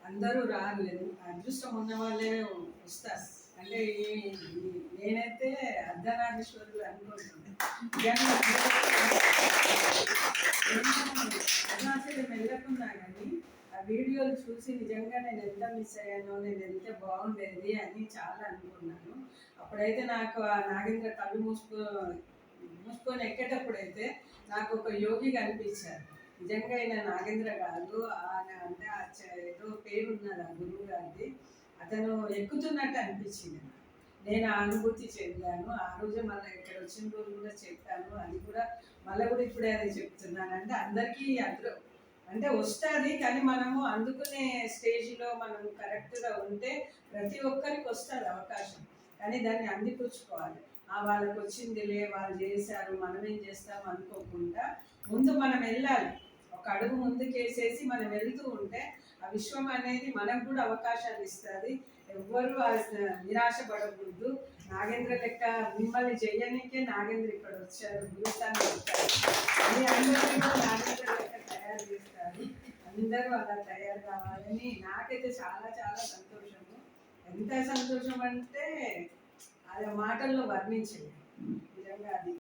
అందరూ రారు, అదృష్టం ఉన్న వాళ్ళే వస్తారు. అంటే నేనైతే అర్ధనారీశ్వరుడు అనుకుంటున్నాను. అరుణాచలం వెళ్ళకున్నా కానీ ఆ వీడియోలు చూసి నిజంగా నేను ఎంత మిస్ అయ్యానో, నేను వెళ్తే బాగుండేది అని చాలా అనుకున్నాను. అప్పుడైతే నాకు ఆ నాగేంద్ర కళ్ళు మూసుకొని ఎక్కేటప్పుడైతే నాకు ఒక యోగి కనిపించారు. నిజంగా ఆయన నాగేంద్ర కాదు, అంటే ఏదో పేరు ఉన్నది ఆ గురువు గారిది. అతను ఎక్కుతున్నట్టు అనిపించింది. నేను ఆ అనుభూతి చెందాను. ఆ రోజే మళ్ళీ ఇక్కడ వచ్చిన రోజు కూడా చెప్పాను. అది కూడా మళ్ళీ కూడా ఇప్పుడే అది చెప్తున్నాను. అంటే అందరికీ అంటే వస్తుంది, కానీ మనము అందుకునే స్టేజ్లో మనం కరెక్ట్గా ఉంటే ప్రతి ఒక్కరికి వస్తుంది అవకాశం. కానీ దాన్ని అందిపుచ్చుకోవాలి. వాళ్ళకి వచ్చిందిలే, వాళ్ళు చేశారు, మనమేం చేస్తాం అనుకోకుండా ముందు మనం వెళ్ళాలి. ఒక అడుగు ముందుకేసేసి మనం వెళ్తూ ఉంటే ఆ విశ్వం అనేది మనకు కూడా అవకాశాలు ఇస్తుంది. ఎవ్వరూ నిరాశపడకూడదు. నాగేంద్ర లెక్క మిమ్మల్ని చెయ్యనికే నాగేంద్ర ఇక్కడ వచ్చారు, గురుస్థానం వచ్చారు. మీ అందరినీ కూడా నాగేంద్ర లెక్క తయారు చేస్తారు. అందరూ అలా తయారు కావాలని నాకైతే చాలా చాలా సంతోషము. ఎంత సంతోషం అంటే అది మాటల్లో వర్ణించలేదు నిజంగా. అది